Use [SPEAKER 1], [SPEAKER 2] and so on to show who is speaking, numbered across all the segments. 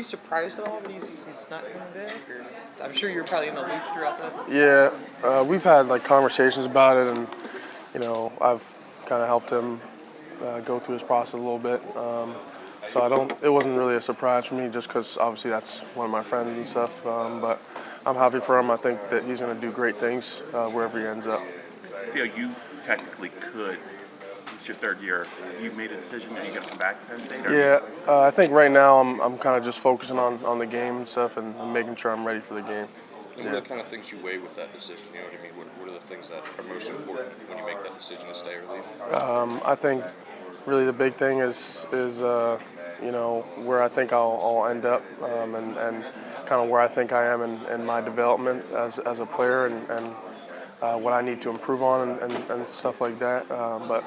[SPEAKER 1] surprised at all that he's not coming back? Or I'm sure you're probably in the loop throughout the.
[SPEAKER 2] Yeah, we've had like conversations about it, and I've kind of helped him go through his process a little bit. So it wasn't really a surprise for me, just because obviously that's one of my friends and stuff. But I'm happy for him. I think that he's going to do great things wherever he ends up.
[SPEAKER 3] Theo, you technically could. It's your third year. You made a decision. Are you going to come back to Penn State?
[SPEAKER 2] Yeah, I think right now I'm kind of just focusing on the game and stuff, and making sure I'm ready for the game.
[SPEAKER 4] And what are the kind of things you weigh with that decision? You know what I mean? What are the things that are most important when you make that decision to stay or leave?
[SPEAKER 2] I think really the big thing is where I think I'll end up, and kind of where I think I am in my development as a player, and what I need to improve on and stuff like that. But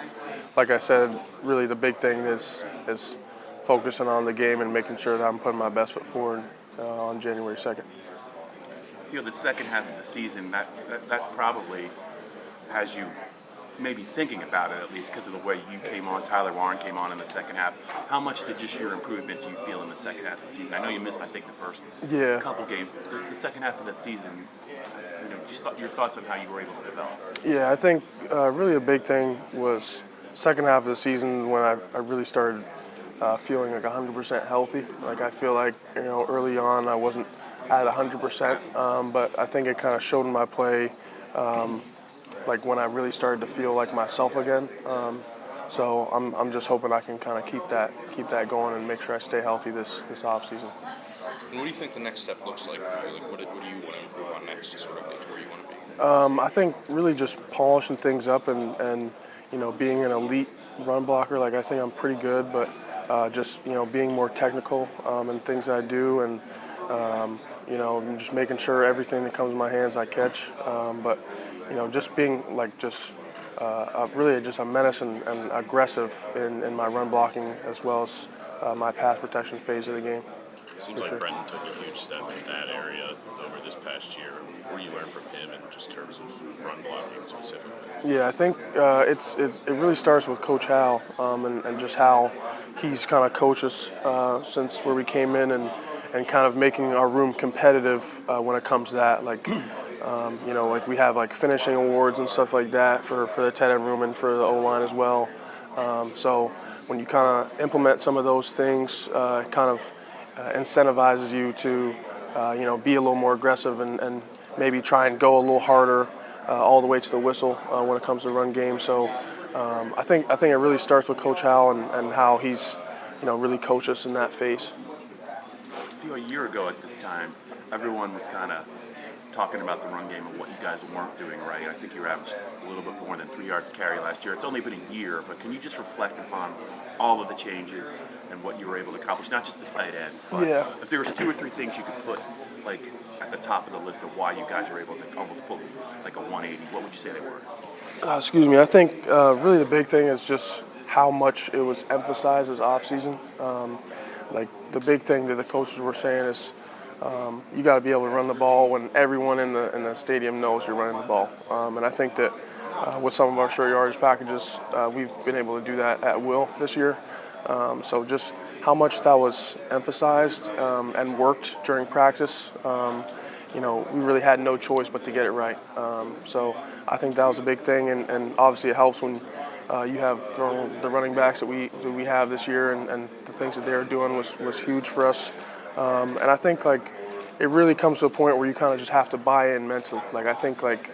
[SPEAKER 2] like I said, really the big thing is focusing on the game and making sure that I'm putting my best foot forward on January 2nd.
[SPEAKER 3] The second half of the season, that probably has you maybe thinking about it, at least because of the way you came on, Tyler Warren came on in the second half. How much did just your improvement do you feel in the second half of the season? I know you missed, I think, the first couple games. The second half of the season, just your thoughts on how you were able to develop.
[SPEAKER 2] Yeah, I think really a big thing was second half of the season when I really started feeling like 100% healthy. Like I feel like early on I wasn't at 100%, but I think it kind of showed in my play. Like when I really started to feel like myself again. So I'm just hoping I can kind of keep that going and make sure I stay healthy this off season.
[SPEAKER 4] And what do you think the next step looks like? Like what do you want to improve on next to sort of get to where you want to be?
[SPEAKER 2] I think really just polishing things up and being an elite run blocker. Like I think I'm pretty good, but just being more technical in things that I do, and just making sure everything that comes in my hands I catch. But just being really just a menace and aggressive in my run blocking as well as my pass protection phase of the game.
[SPEAKER 5] It seems like Brenton took a huge step in that area over this past year. What do you learn from him in just terms of run blocking specifically?
[SPEAKER 2] Yeah, I think it really starts with Coach Hal and just how he's kind of coached us since where we came in and kind of making our room competitive when it comes to that. Like we have like finishing awards and stuff like that for the tight end room and for the O-line as well. So when you kind of implement some of those things, it kind of incentivizes you to be a little more aggressive and maybe try and go a little harder all the way to the whistle when it comes to run game. So I think it really starts with Coach Hal and how he's really coached us in that phase.
[SPEAKER 3] A year ago at this time, everyone was kind of talking about the run game and what you guys weren't doing right. I think you averaged a little bit more than 3 yards a carry last year. It's only been a year, but can you just reflect upon all of the changes and what you were able to accomplish? Not just the tight ends, but if there was 2 or 3 things you could put like at the top of the list of why you guys were able to almost pull like a 180, what would you say they were?
[SPEAKER 2] Excuse me. I think really the big thing is just how much it was emphasized as off season. Like the big thing that the coaches were saying is you got to be able to run the ball when everyone in the stadium knows you're running the ball. And I think that with some of our short yardage packages, we've been able to do that at will this year. So just how much that was emphasized and worked during practice, we really had no choice but to get it right. So I think that was a big thing, and obviously it helps when you have the running backs that we have this year, and the things that they're doing was huge for us. And I think like it really comes to a point where you kind of just have to buy in mentally. Like I think like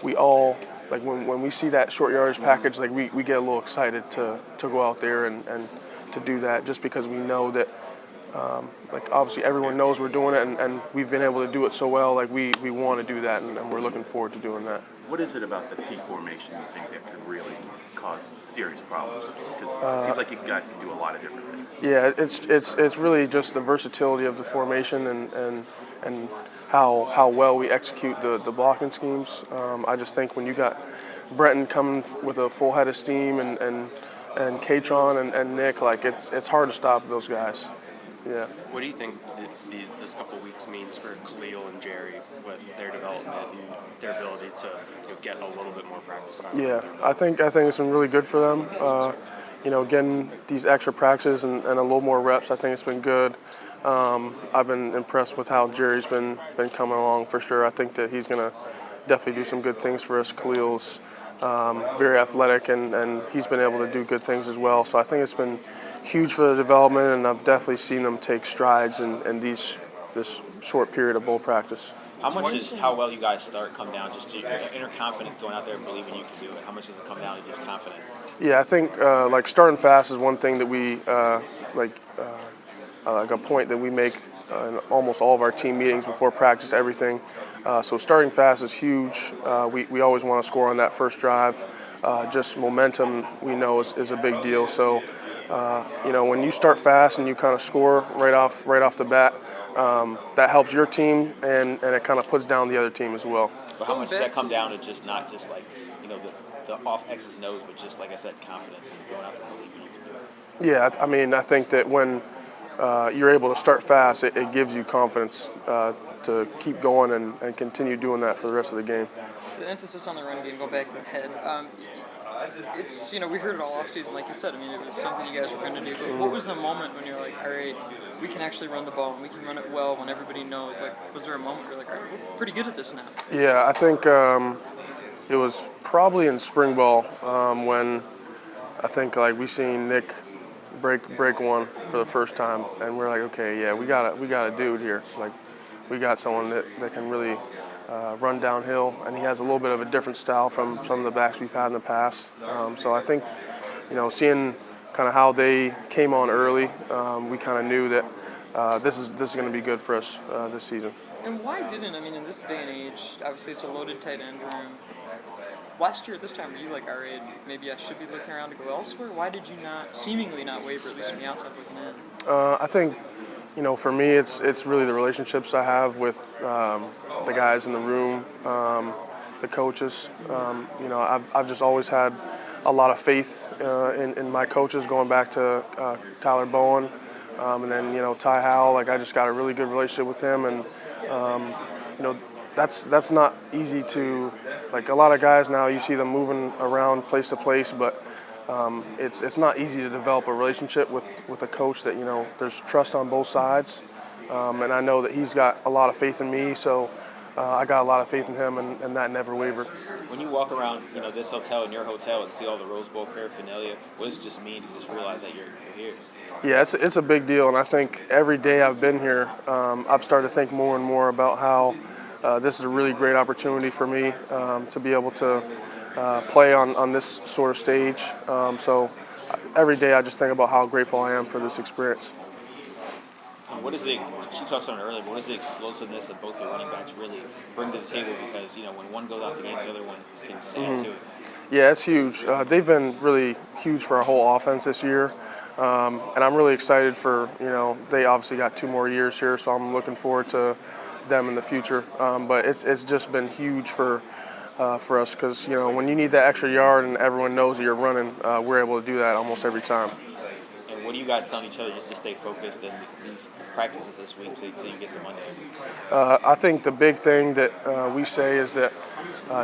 [SPEAKER 2] we all like when we see that short yardage package, like we get a little excited to go out there and to do that, just because we know that like obviously everyone knows we're doing it, and we've been able to do it so well. Like we want to do that, and we're looking forward to doing that.
[SPEAKER 3] What is it about the T formation you think that could really cause serious problems? Because it seems like you guys can do a lot of different things.
[SPEAKER 2] Yeah, it's really just the versatility of the formation and how well we execute the blocking schemes. I just think when you got Brenton coming with a full head of steam and Katron and Nick, like it's hard to stop those guys. Yeah.
[SPEAKER 6] What do you think this couple weeks means for Khalil and Jerry with their development and their ability to get a little bit more practice time?
[SPEAKER 2] Yeah, I think it's been really good for them. Getting these extra practices and a little more reps, I think it's been good. I've been impressed with how Jerry's been coming along for sure. I think that he's going to definitely do some good things for us. Khalil's very athletic, and he's been able to do good things as well. So I think it's been huge for the development, and I've definitely seen them take strides in this short period of bowl practice.
[SPEAKER 7] How much does how well you guys start come down just to your inner confidence going out there and believing you can do it? How much does it come down to just confidence?
[SPEAKER 2] Yeah, I think like starting fast is one thing that we like a point that we make in almost all of our team meetings before practice, everything. So starting fast is huge. We always want to score on that first drive. Just momentum, we know, is a big deal. So when you start fast and you kind of score right off the bat, that helps your team, and it kind of puts down the other team as well.
[SPEAKER 7] But how much does that come down to just not just like the off X's and O's, but just like I said, confidence and going out there and believing you can do it?
[SPEAKER 2] Yeah, I mean, I think that when you're able to start fast, it gives you confidence to keep going and continue doing that for the rest of the game.
[SPEAKER 1] The emphasis on the run game, go back to the head. It's, we heard it all offseason, like you said. I mean, it was something you guys were going to do. But what was the moment when you're like, all right, we can actually run the ball and we can run it well when everybody knows? Like, was there a moment where you're like, all right, we're pretty good at this now?
[SPEAKER 2] Yeah, I think it was probably in spring ball when I think like we seen Nick break one for the first time, and we're like, okay, yeah, we got a dude here. Like, we got someone that can really run downhill, and he has a little bit of a different style from some of the backs we've had in the past. So I think, seeing kind of how they came on early, we kind of knew that this is going to be good for us this season.
[SPEAKER 1] And why didn't, in this day and age, obviously it's a loaded tight end room. Last year at this time, were you like, all right, maybe I should be looking around to go elsewhere? Why did you seemingly not waver, at least from the outside looking in?
[SPEAKER 2] I think, for me, it's really the relationships I have with the guys in the room, the coaches. I've just always had a lot of faith in my coaches, going back to Tyler Bowen, and then Ty Howell. Like, I just got a really good relationship with him, and that's not easy to, like, a lot of guys now you see them moving around place to place, but it's not easy to develop a relationship with a coach that there's trust on both sides, and I know that he's got a lot of faith in me, so I got a lot of faith in him, and that never wavered.
[SPEAKER 7] When you walk around this hotel and your hotel and see all the Rose Bowl paraphernalia, what does it just mean to just realize that you're here?
[SPEAKER 2] Yeah, it's a big deal, and I think every day I've been here, I've started to think more and more about how this is a really great opportunity for me to be able to play on this sort of stage. So every day I just think about how grateful I am for this experience.
[SPEAKER 7] And what is she touched on it earlier, but what does the explosiveness that both your running backs really bring to the table? Because, when one goes out the game, the other one can just add to it.
[SPEAKER 2] Yeah, it's huge. They've been really huge for our whole offense this year. And I'm really excited for, they obviously got 2 more years here, so I'm looking forward to them in the future. But it's just been huge for us because, when you need that extra yard and everyone knows that you're running, we're able to do that almost every time.
[SPEAKER 7] And what do you guys tell each other just to stay focused in these practices this week until you get to Monday?
[SPEAKER 2] I think the big thing that we say is that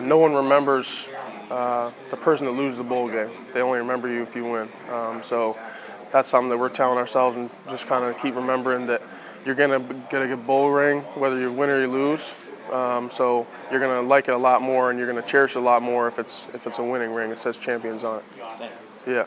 [SPEAKER 2] no one remembers the person that loses the bowl game. They only remember you if you win. So that's something that we're telling ourselves, and just kind of keep remembering that you're going to get a good bowl ring whether you win or you lose. So you're going to like it a lot more, and you're going to cherish it a lot more if it's a winning ring. It says champions on it.
[SPEAKER 7] Thanks.
[SPEAKER 2] Yeah.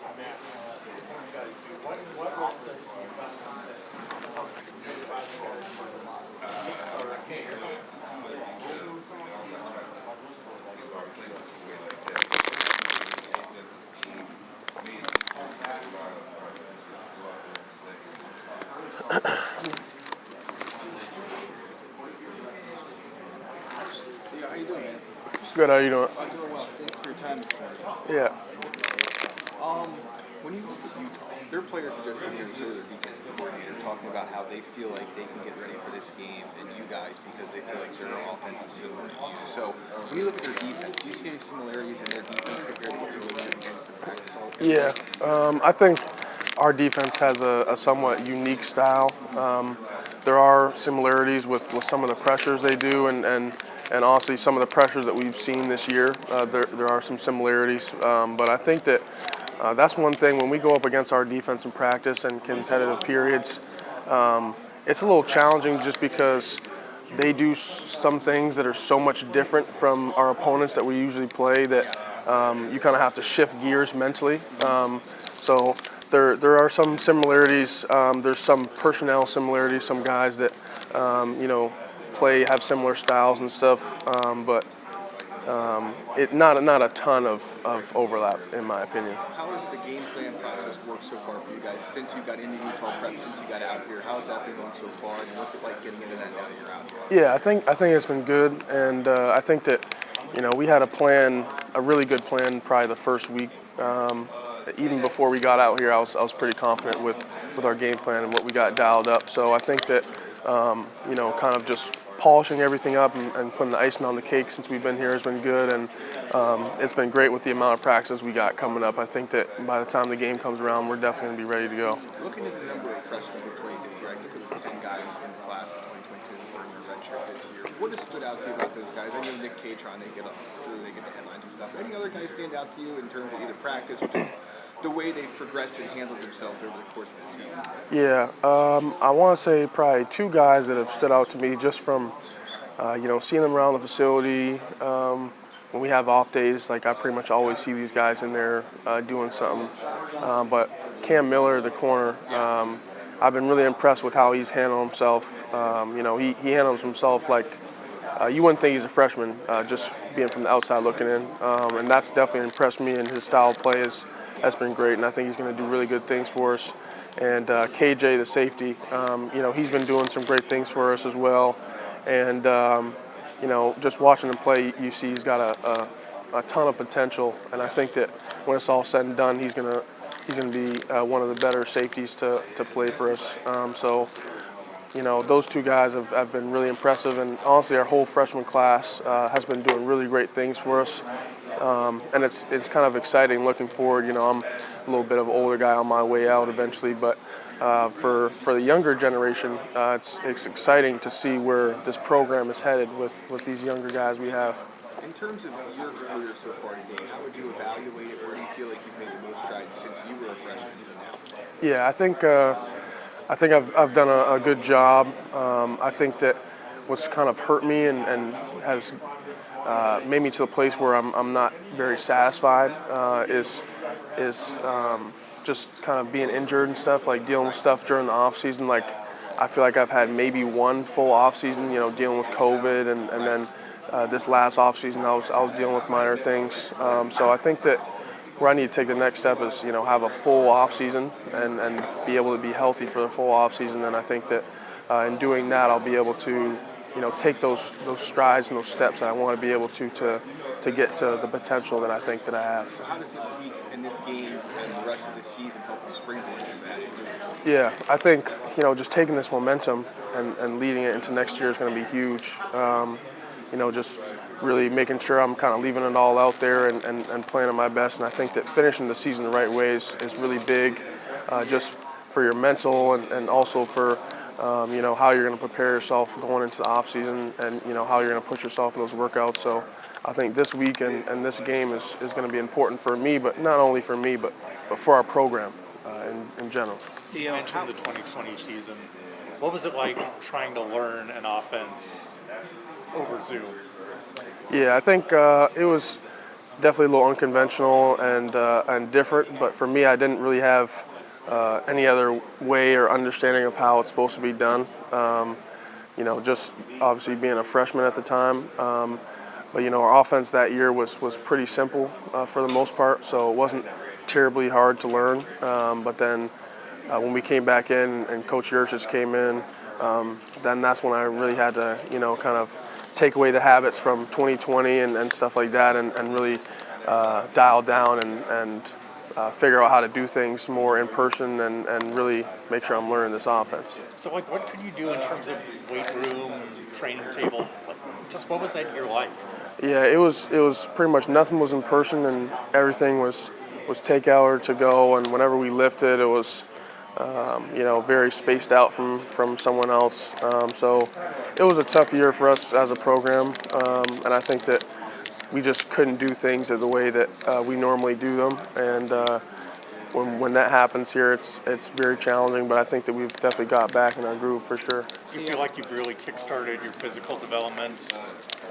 [SPEAKER 8] How you doing, man?
[SPEAKER 2] Good. How you doing?
[SPEAKER 8] I'm doing well. Thanks for your time this morning.
[SPEAKER 2] Yeah.
[SPEAKER 8] When you look at Utah, their players are just sitting here, so their defensive coordinator, talking about how they feel like they can get ready for this game and you guys because they feel like their offense is similar to you. So when you look at their defense, do you see any similarities in their defense compared to what you're looking at against the practice all the time?
[SPEAKER 2] Yeah. I think our defense has a somewhat unique style. There are similarities with some of the pressures they do, and honestly, some of the pressures that we've seen this year, there are some similarities. But I think that that's one thing when we go up against our defense in practice and competitive periods. it's a little challenging just because they do some things that are so much different from our opponents that we usually play that you kind of have to shift gears mentally. So there are some similarities. There's some personnel similarities. Some guys that have similar styles and stuff, but not a ton of overlap in my opinion.
[SPEAKER 8] How has the game plan process worked so far for you guys since you got into Utah Prep, since you got out here? How's that been going so far, and what's it like getting into that now that you're out here?
[SPEAKER 2] Yeah, I think it's been good, and I think that we had a really good plan probably the first week. Even before we got out here, I was pretty confident with our game plan and what we got dialed up. So I think that kind of just polishing everything up and putting the icing on the cake since we've been here has been good, and it's been great with the amount of practices we got coming up. I think that by the time the game comes around, we're definitely going to be ready to go.
[SPEAKER 8] Looking at the number of freshmen who played this year, I think it was 10 guys in the class of 2022 who were in your red shirt this year. What has stood out to you about those guys? I know Nick Catron, they get the headlines and stuff. Any other guys stand out to you in terms of either practice or just the way they've progressed and handled themselves over the course of the season?
[SPEAKER 2] Yeah, I want to say probably two guys that have stood out to me just from, seeing them around the facility. When we have off days, like I pretty much always see these guys in there doing something. But Cam Miller, the corner, I've been really impressed with how he's handled himself. He handles himself like you wouldn't think he's a freshman, just being from the outside looking in. And that's definitely impressed me, and his style of play has been great, and I think he's going to do really good things for us. And KJ, the safety, he's been doing some great things for us as well. And just watching him play, you see he's got a ton of potential. And I think that when it's all said and done, he's going to be one of the better safeties to play for us. Those two guys have been really impressive, and honestly, our whole freshman class has been doing really great things for us. And it's kind of exciting looking forward. I'm a little bit of an older guy on my way out eventually, but for the younger generation, it's exciting to see where this program is headed with these younger guys we have.
[SPEAKER 8] In terms of your career so far today, how would you evaluate it? Where do you feel like you've made the most strides since you were a freshman to now?
[SPEAKER 2] Yeah, I think I've done a good job. I think that what's kind of hurt me and has made me to a place where I'm not very satisfied is just kind of being injured and stuff, like dealing with stuff during the off season. Like I feel like I've had maybe one full off season, dealing with COVID, and then this last off season I was dealing with minor things. So I think that where I need to take the next step is have a full off season and be able to be healthy for the full off season. And I think that in doing that, I'll be able to take those strides and those steps that I want to be able to get to the potential that I think that I have.
[SPEAKER 8] So how does this week and this game and the rest of the season help you springboard into that?
[SPEAKER 2] Yeah, I think just taking this momentum and leading it into next year is going to be huge. Just really making sure I'm kind of leaving it all out there and playing at my best. And I think that finishing the season the right way is really big, just for your mental and also for how you're going to prepare yourself going into the off season, and how you're going to push yourself in those workouts. So I think this week and this game is going to be important for me, but not only for me, but for our program in general.
[SPEAKER 9] You mentioned the 2020 season. What was it like trying to learn an offense over Zoom?
[SPEAKER 2] Yeah, I think it was definitely a little unconventional and different. But for me, I didn't really have any other way or understanding of how it's supposed to be done. Just obviously being a freshman at the time. But our offense that year was pretty simple for the most part, so it wasn't terribly hard to learn. But then when we came back in and Coach Yurchis came in, then that's when I really had to kind of take away the habits from 2020 and stuff like that, and really dial down and figure out how to do things more in person and really make sure I'm learning this offense.
[SPEAKER 9] So, what could you do in terms of weight room, training table? Just what was that year like?
[SPEAKER 2] Yeah, it was pretty much nothing was in person, and everything was takeout or to go. And whenever we lifted, it was very spaced out from someone else. So it was a tough year for us as a program, and I think that we just couldn't do things the way that we normally do them. And when that happens here, it's very challenging. But I think that we've definitely got back in our groove for sure.
[SPEAKER 9] Do you feel like you've really kickstarted your physical development,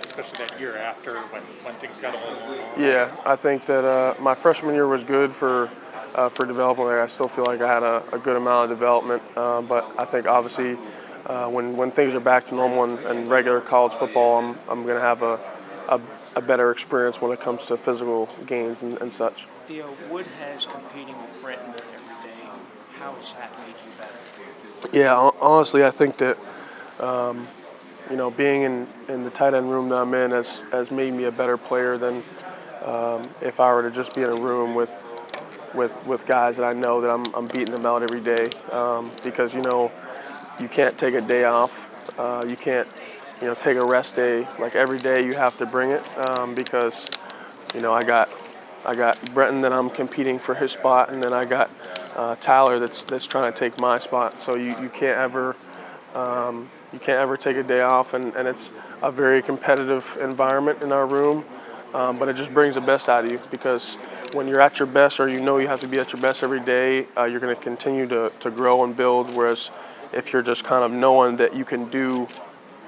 [SPEAKER 9] especially that year after when things got a little more normal?
[SPEAKER 2] Yeah, I think that my freshman year was good for development. I still feel like I had a good amount of development, but I think obviously when things are back to normal and regular college football, I'm going to have a better experience when it comes to physical gains and such.
[SPEAKER 10] Theo, what has competing with Brenton every day, how has that made you better?
[SPEAKER 2] Yeah, honestly, I think that being in the tight end room that I'm in has made me a better player than if I were to just be in a room with guys that I know that I'm beating them out every day, because you can't take a day off, you can't take a rest day. Like every day you have to bring it, because I got Brenton that I'm competing for his spot, and then I got Tyler that's trying to take my spot. So you can't ever take a day off, and it's a very competitive environment in our room, but it just brings the best out of you, because when you're at your best, or you have to be at your best every day, you're going to continue to grow and build, whereas if you're just kind of knowing that you can do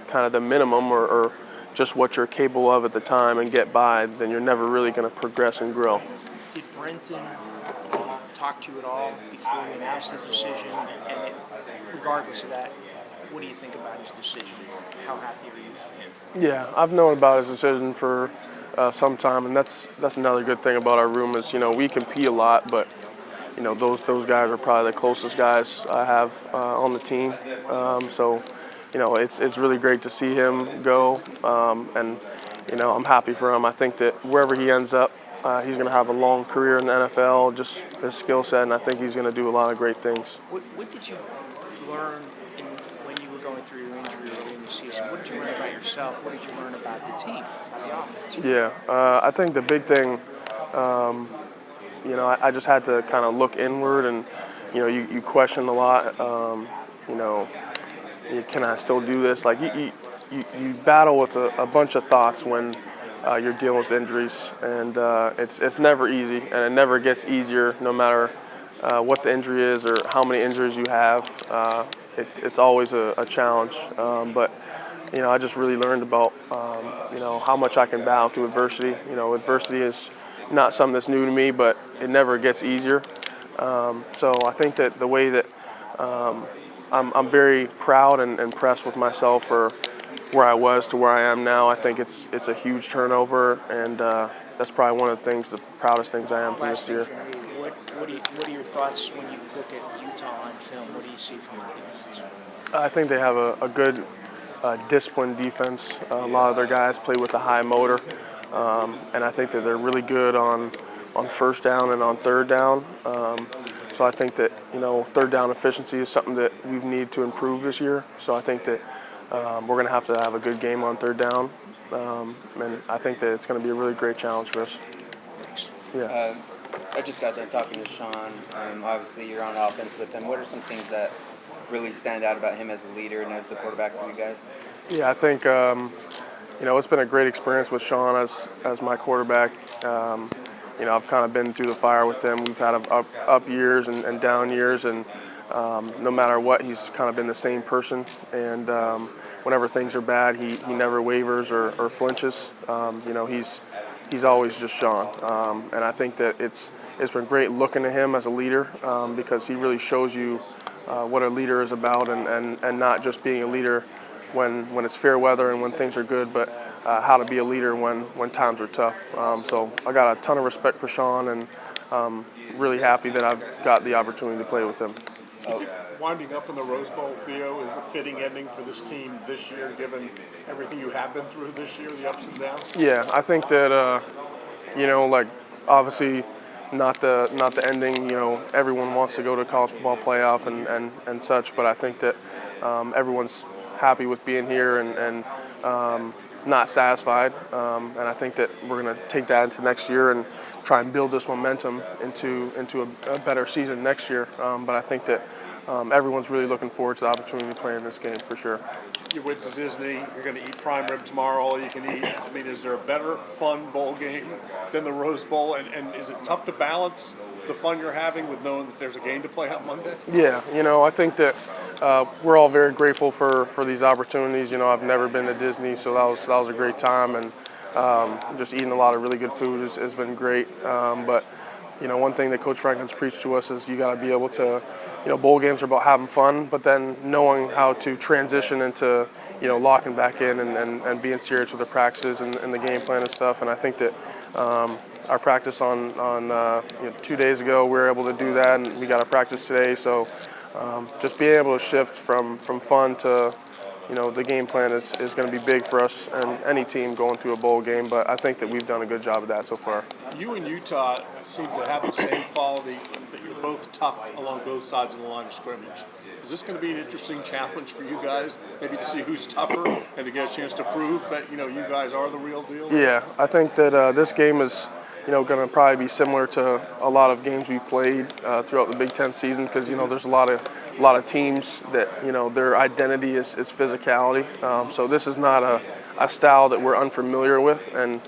[SPEAKER 2] kind of the minimum or just what you're capable of at the time and get by, then you're never really going to progress and grow.
[SPEAKER 10] Did Brenton talk to you at all before you announced the decision? And regardless of that, what do you think about his decision? How happy are you for him?
[SPEAKER 2] Yeah, I've known about his decision for some time, and that's another good thing about our room is we compete a lot, but those guys are probably the closest guys I have on the team. So it's really great to see him go, and I'm happy for him. I think that wherever he ends up, he's going to have a long career in the NFL, just his skill set, and I think he's going to do a lot of great things.
[SPEAKER 10] What did you learn when you were going through your injury early in the season? What did you learn about yourself? What did you learn about the team, about the offense?
[SPEAKER 2] Yeah, I think the big thing, I just had to kind of look inward, and you question a lot. Can I still do this? Like you battle with a bunch of thoughts when you're dealing with injuries, and it's never easy, and it never gets easier no matter what the injury is or how many injuries you have. It's always a challenge, but I just really learned about how much I can battle through adversity. Adversity is not something that's new to me, but it never gets easier. So I think that the way that I'm very proud and impressed with myself for where I was to where I am now. I think it's a huge turnover, and that's probably one of the proudest things I am from this year.
[SPEAKER 10] What are your thoughts when you look at Utah on film? What do you see from their defense?
[SPEAKER 2] I think they have a good disciplined defense. A lot of their guys play with a high motor, and I think that they're really good on first down and on third down. So I think that third down efficiency is something that we need to improve this year. So I think that we're going to have a good game on third down, and I think that it's going to be a really great challenge for us. Yeah.
[SPEAKER 11] I just got done talking to Sean. Obviously, you're on offense with him. What are some things that really stand out about him as a leader and as the quarterback for you guys?
[SPEAKER 2] Yeah, I think it's been a great experience with Sean as my quarterback. I've kind of been through the fire with him. We've had up years and down years, and no matter what, he's kind of been the same person. And whenever things are bad, he never wavers or flinches. He's always just Sean. And I think that it's been great looking at him as a leader, because he really shows you what a leader is about, and not just being a leader when it's fair weather and when things are good, but how to be a leader when times are tough. So I got a ton of respect for Sean, and really happy that I've got the opportunity to play with him.
[SPEAKER 12] Winding up in the Rose Bowl, Theo, is a fitting ending for this team this year, given everything you have been through this year, the ups and downs?
[SPEAKER 2] Yeah, I think that obviously not the ending. Everyone wants to go to college football playoff and such, but I think that everyone's happy with being here and not satisfied. And I think that we're going to take that into next year and try and build this momentum into a better season next year. But I think that everyone's really looking forward to the opportunity to play in this game for sure.
[SPEAKER 12] You went to Disney, you're going to eat prime rib tomorrow, all you can eat. I mean, is there a better, fun bowl game than the Rose Bowl? And is it tough to balance the fun you're having with knowing that there's a game to play on Monday?
[SPEAKER 2] Yeah, I think that we're all very grateful for these opportunities. I've never been to Disney, so that was a great time, and just eating a lot of really good food has been great. But one thing that Coach Franklin's preached to us is you got to be able to, bowl games are about having fun, but then knowing how to transition into, locking back in and being serious with the practices and the game plan and stuff. And I think that our practice on 2 days ago, we were able to do that, and we got a practice today. So just being able to shift from fun to, the game plan is going to be big for us and any team going through a bowl game. But I think that we've done a good job of that so far.
[SPEAKER 12] You and Utah seem to have the same quality, that you're both tough along both sides of the line of scrimmage. Is this going to be an interesting challenge for you guys, maybe to see who's tougher and to get a chance to prove that, you guys are the real deal?
[SPEAKER 2] Yeah, I think that this game is, going to probably be similar to a lot of games we played throughout the Big Ten season because, there's a lot of teams that, their identity is physicality. So this is not a style that we're unfamiliar with, and,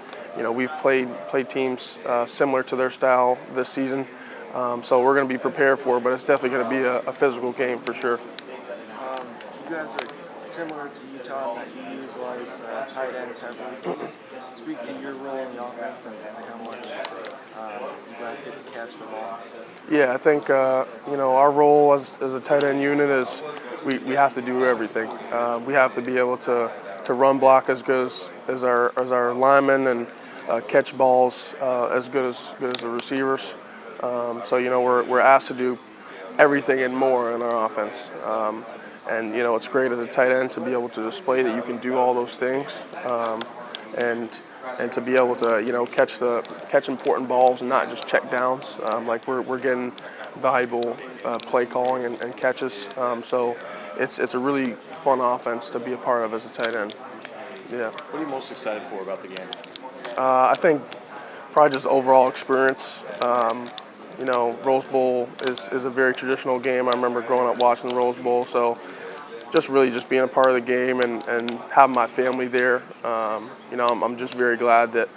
[SPEAKER 2] we've played teams similar to their style this season. So we're going to be prepared for it, but it's definitely going to be a physical game for sure.
[SPEAKER 13] You guys are similar to Utah in that you utilize tight ends heavily. Can you just speak to your role in the offense and how much you guys get to catch the ball?
[SPEAKER 2] Yeah, I think our role as a tight end unit is we have to do everything. We have to be able to run block as good as our linemen and catch balls as good as the receivers. So we're asked to do everything and more in our offense. And it's great as a tight end to be able to display that you can do all those things, and to be able to catch important balls and not just check downs. Like we're getting valuable play calling and catches. So it's a really fun offense to be a part of as a tight end. Yeah.
[SPEAKER 4] What are you most excited for about the game?
[SPEAKER 2] I think probably just overall experience. Rose Bowl is a very traditional game. I remember growing up watching the Rose Bowl, so just being a part of the game and having my family there. I'm just very glad that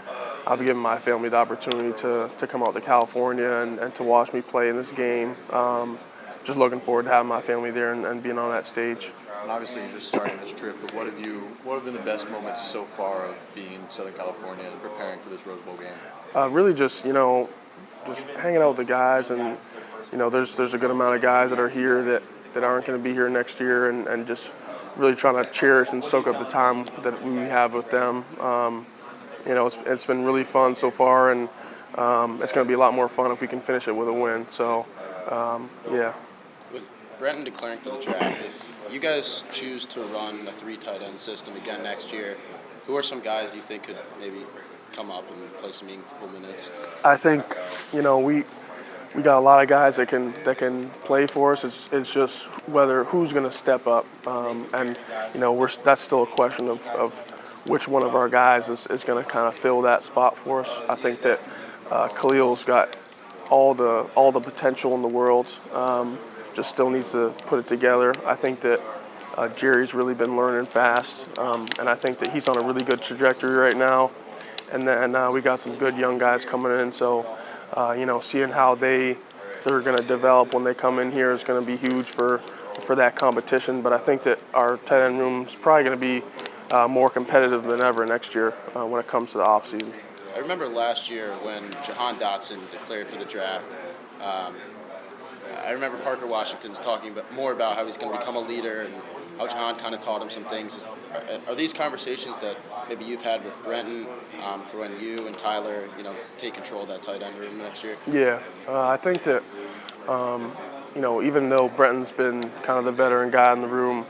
[SPEAKER 2] I've given my family the opportunity to come out to California and to watch me play in this game. Just looking forward to having my family there and being on that stage.
[SPEAKER 4] And obviously you're just starting this trip, but what have been the best moments so far of being in Southern California and preparing for this Rose Bowl game?
[SPEAKER 2] Really just hanging out with the guys, and there's a good amount of guys that are here that aren't going to be here next year, and just really trying to cherish and soak up the time that we have with them. It's been really fun so far, and it's going to be a lot more fun if we can finish it with a win. So, yeah.
[SPEAKER 14] With Brenton declaring for the draft, if you guys choose to run a 3 tight end system again next year, who are some guys you think could maybe come up and play some meaningful minutes? I
[SPEAKER 2] think we got a lot of guys that can play for us. It's just who's going to step up, and that's still a question of which one of our guys is going to kind of fill that spot for us. I think that Khalil's got all the potential in the world. Just still needs to put it together. I think that Jerry's really been learning fast, and I think that he's on a really good trajectory right now. And then we got some good young guys coming in, so seeing how they're going to develop when they come in here is going to be huge for that competition. But I think that our tight end room is probably going to be more competitive than ever next year when it comes to the offseason.
[SPEAKER 14] I remember last year when Jahan Dotson declared for the draft. I remember Parker Washington's talking more about how he's going to become a leader and how Jahan kind of taught him some things. Are these conversations that maybe you've had with Brenton for when you and Tyler, take control of that tight end room next year?
[SPEAKER 2] Yeah, I think that, even though Brenton's been kind of the veteran guy in the room,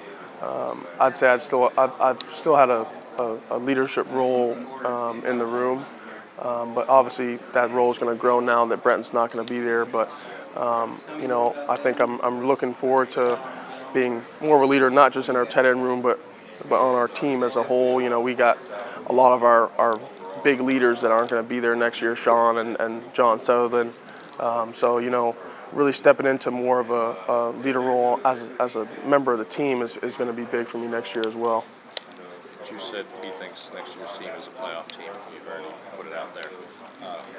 [SPEAKER 2] I'd say I've still had a leadership role in the room. But obviously that role is going to grow now that Brenton's not going to be there. But, I think I'm looking forward to being more of a leader, not just in our tight end room, but on our team as a whole. We got a lot of our big leaders that aren't going to be there next year, Sean and John Sutherland. So, really stepping into more of a leader role as a member of the team is going to be big for me next year as well.
[SPEAKER 15] you said he thinks next year's team is a playoff team. You've already put it out there.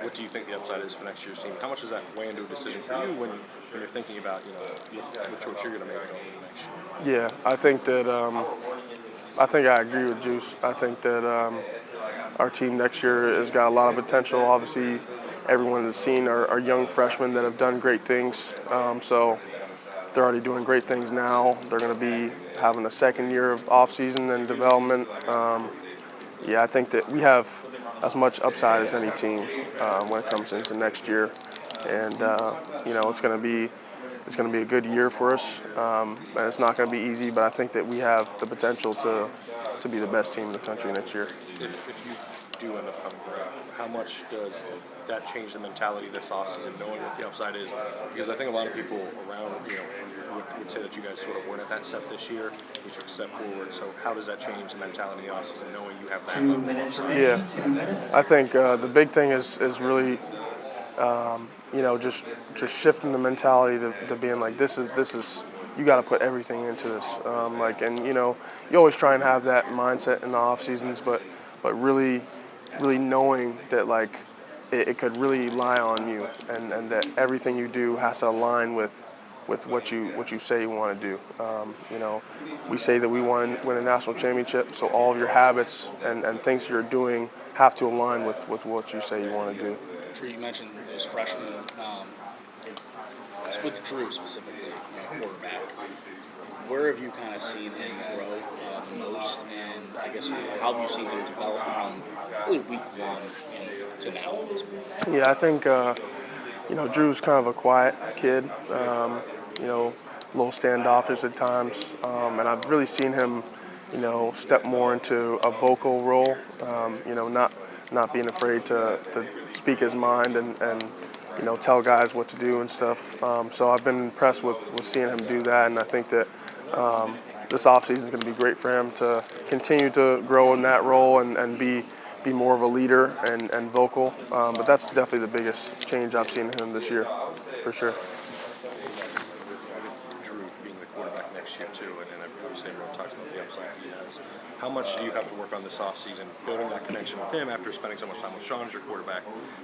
[SPEAKER 15] What do you think the upside is for next year's team? How much does that weigh into a decision for you when you're thinking about what choice you're going to make going into next year?
[SPEAKER 2] Yeah, I think that I agree with Juice. I think that our team next year has got a lot of potential. Obviously, everyone has seen our young freshmen that have done great things. So they're already doing great things now. They're going to be having a second year of off-season and development. Yeah, I think that we have as much upside as any team when it comes into next year, and it's going to be a good year for us, and it's not going to be easy. But I think that we have the potential to be the best team in the country next year.
[SPEAKER 15] If you do end up coming around, how much does that change the mentality this offseason, knowing what the upside is? Because I think a lot of people around, would say that you guys sort of weren't at that step this year. You took a step forward. So how does that change the mentality in the offseason, knowing you have that level of upside?
[SPEAKER 2] Yeah, I think the big thing is really, just shifting the mentality to being like, this is you got to put everything into this. You always try and have that mindset in the off seasons, but really knowing that it could really lie on you, and that everything you do has to align with what you say you want to do. We say that we want to win a national championship, so all of your habits and things you're doing have to align with what you say you want to do.
[SPEAKER 16] Drew, you mentioned those freshmen, with Drew specifically, quarterback. Where have you kind of seen him grow the most, and I guess how have you seen him develop from really week one to now?
[SPEAKER 2] Yeah, I think Drew's kind of a quiet kid, a little standoffish at times, and I've really seen him, step more into a vocal role, not being afraid to speak his mind and tell guys what to do and stuff. So I've been impressed with seeing him do that, and I think that this offseason is going to be great for him to continue to grow in that role and be more of a leader and vocal. But that's definitely the biggest change I've seen in him this year, for sure.
[SPEAKER 15] Drew being the quarterback next year too, and obviously everyone talks about the upside he has. How much do you have to work on this offseason, building that connection with him after spending so much time with Sean as your quarterback?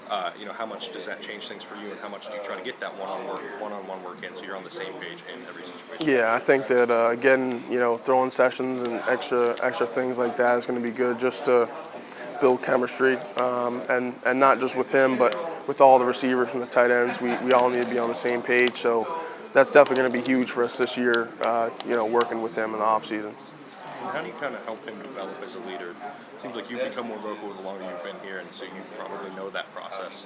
[SPEAKER 15] How much does that change things for you, and how much do you try to get that one-on-one work in so you're on the same page in every situation?
[SPEAKER 2] Yeah, I think that again, throwing sessions and extra things like that is going to be good just to build chemistry, and not just with him, but with all the receivers and the tight ends. We all need to be on the same page, so that's definitely going to be huge for us this year, working with him in the offseason.
[SPEAKER 15] And how do you kind of help him develop as a leader? It seems like you've become more vocal the longer you've been here, and so you probably know that process.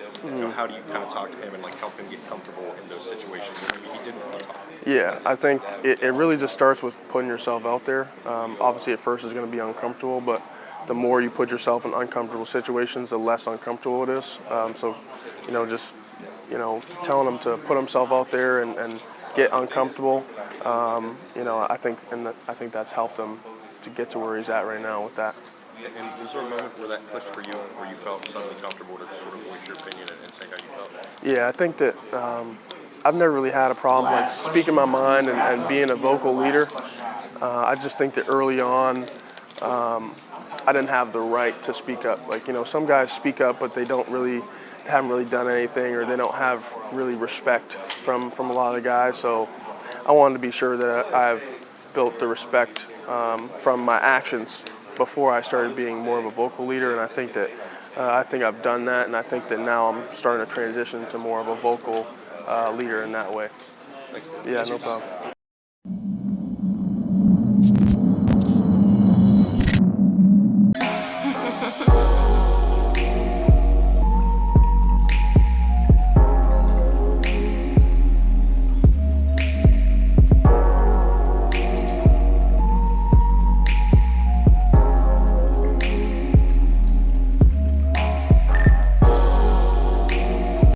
[SPEAKER 15] How do you kind of talk to him and help him get comfortable in those situations where maybe he didn't want to talk?
[SPEAKER 2] Yeah, I think it really just starts with putting yourself out there. Obviously, at first it's going to be uncomfortable, but the more you put yourself in uncomfortable situations, the less uncomfortable it is. Telling him to put himself out there and get uncomfortable. I think that's helped him to get to where he's at right now with that.
[SPEAKER 15] And was there a moment where that clicked for you, where you felt suddenly comfortable to sort of voice your opinion and say how you felt?
[SPEAKER 2] Yeah, I think that I've never really had a problem speaking my mind and being a vocal leader. I just think that early on, I didn't have the right to speak up. Some guys speak up, but they haven't really done anything, or they don't have really respect from a lot of the guys. So I wanted to be sure that I've built the respect from my actions before I started being more of a vocal leader, and I think I've done that, and I think that now I'm starting to transition to more of a vocal leader in that way.
[SPEAKER 15] Thanks.
[SPEAKER 2] Yeah, no problem.